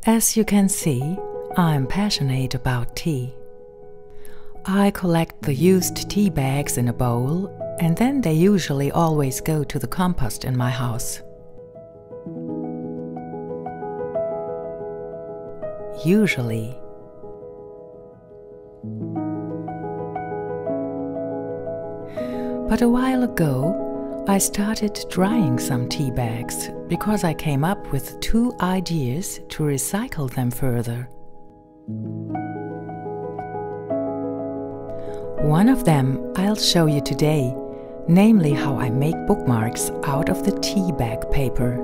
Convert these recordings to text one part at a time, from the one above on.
As you can see, I'm passionate about tea. I collect the used tea bags in a bowl, and then they usually always go to the compost in my house. Usually. But a while ago, I started drying some tea bags because I came up with 2 ideas to recycle them further. One of them I'll show you today, namely how I make bookmarks out of the tea bag paper.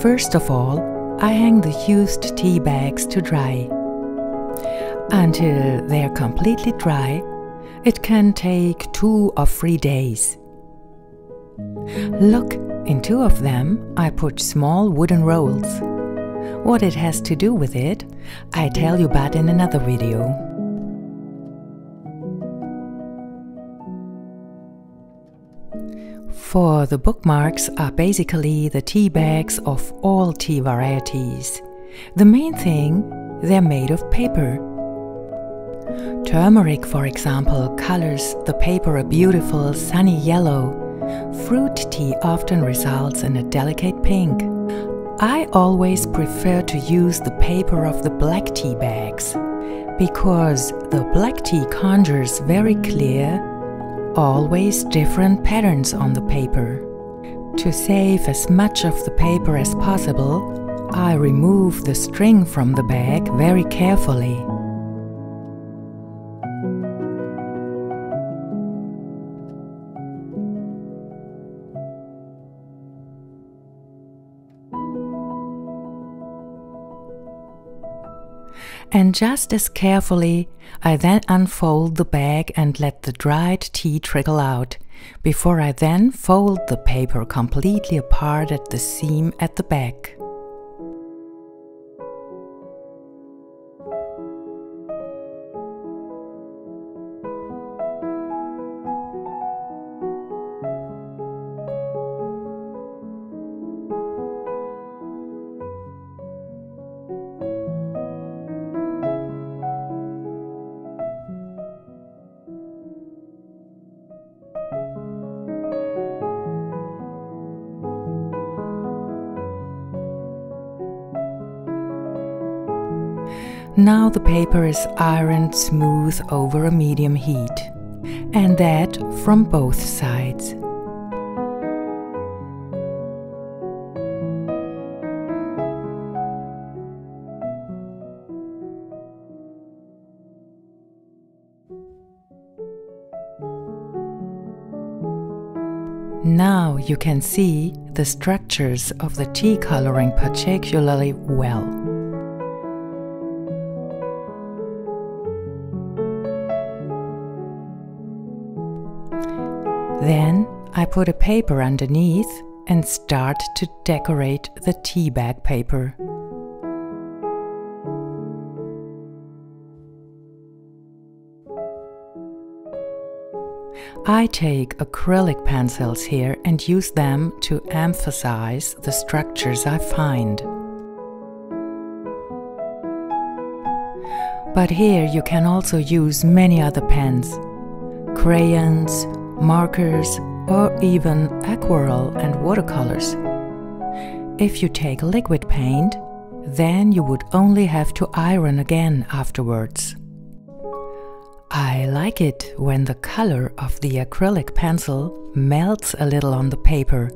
First of all, I hang the used tea bags to dry. Until they're completely dry, it can take 2 or 3 days. Look, in 2 of them I put small wooden rolls. What it has to do with it, I tell you about in another video. For the bookmarks are basically the tea bags of all tea varieties. The main thing, they're made of paper. Turmeric, for example, colors the paper a beautiful sunny yellow. Fruit tea often results in a delicate pink. I always prefer to use the paper of the black tea bags, because the black tea conjures very clear, always different patterns on the paper. To save as much of the paper as possible, I remove the string from the bag very carefully. And just as carefully, I then unfold the bag and let the dried tea trickle out, before I then fold the paper completely apart at the seam at the back. Now the paper is ironed smooth over a medium heat, and that from both sides. Now you can see the structures of the tea coloring particularly well. Then I put a paper underneath and start to decorate the tea bag paper. I take acrylic pencils here and use them to emphasize the structures I find. But here you can also use many other pens, crayons, markers, or even aquarelle and watercolors. If you take liquid paint, then you would only have to iron again afterwards. I like it when the color of the acrylic pencil melts a little on the paper,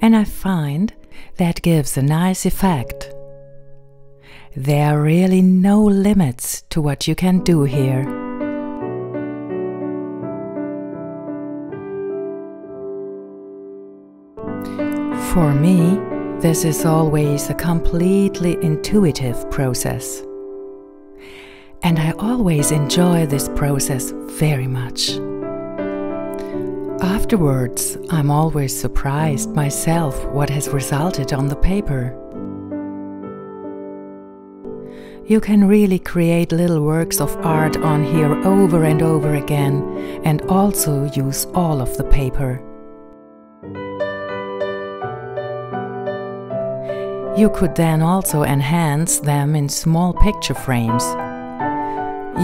and I find that gives a nice effect. There are really no limits to what you can do here. For me, this is always a completely intuitive process. And I always enjoy this process very much. Afterwards, I'm always surprised myself what has resulted on the paper. You can really create little works of art on here over and over again, and also use all of the paper. You could then also enhance them in small picture frames.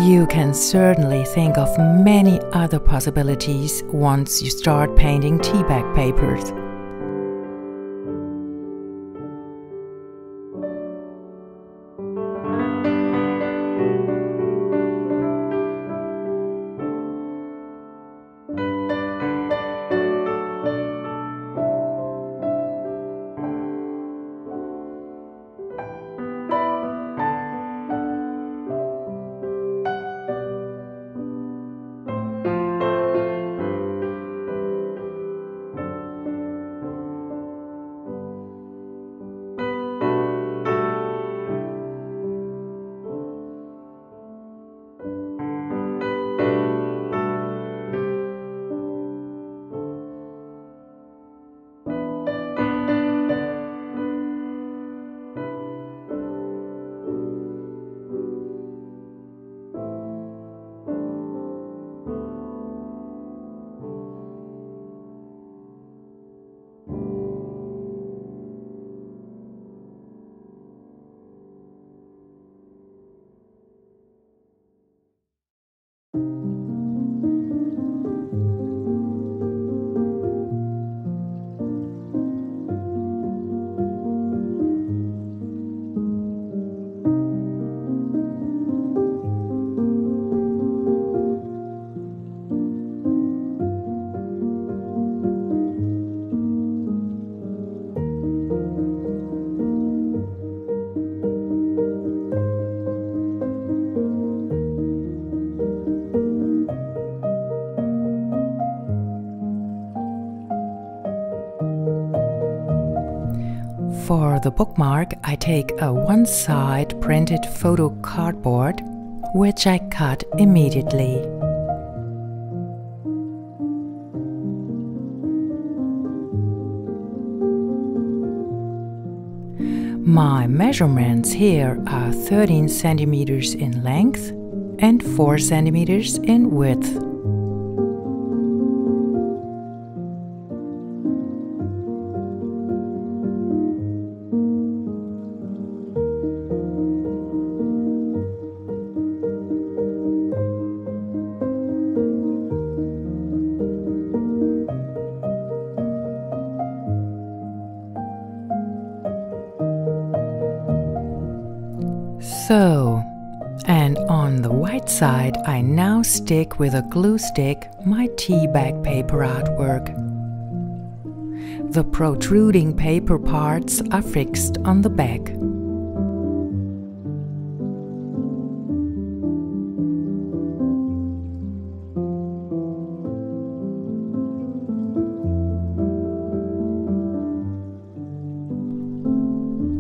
You can certainly think of many other possibilities once you start painting tea bag papers. For the bookmark, I take a one-side printed photo cardboard, which I cut immediately. My measurements here are 13 centimeters in length and 4 centimeters in width. So, and on the white side I now stick with a glue stick my tea bag paper artwork. The protruding paper parts are fixed on the back.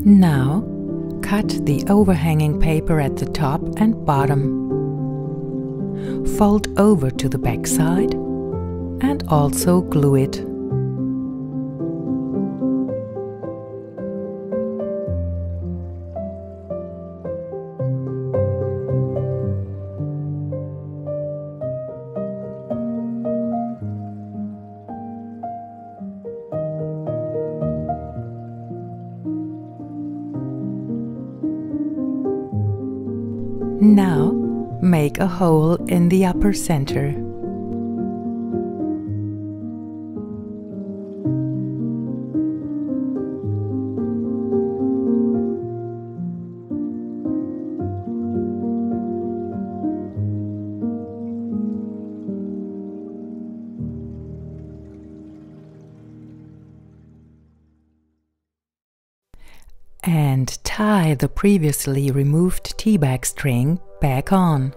Now, cut the overhanging paper at the top and bottom. Fold over to the back side and also glue it. Now, make a hole in the upper center. And tie the previously removed tea bag string back on.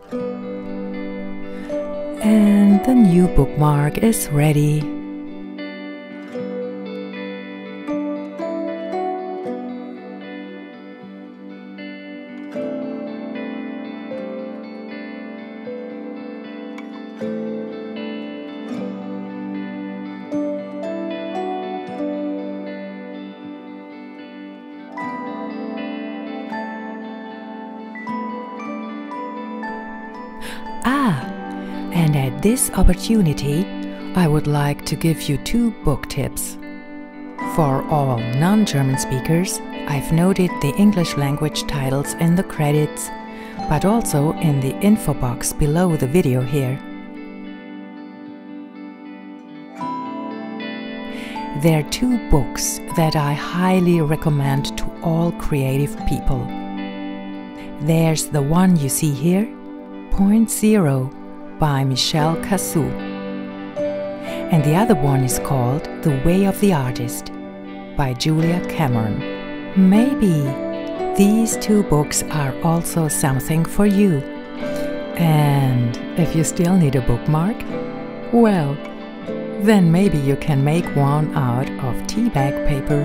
And the new bookmark is ready. And at this opportunity, I would like to give you 2 book tips. For all non-German speakers, I've noted the English language titles in the credits, but also in the info box below the video here. There are 2 books that I highly recommend to all creative people. There's the one you see here, Point Zero by Michele Cassou. And the other one is called The Way of the Artist by Julia Cameron. Maybe these 2 books are also something for you. And if you still need a bookmark, well, then maybe you can make one out of tea bag paper.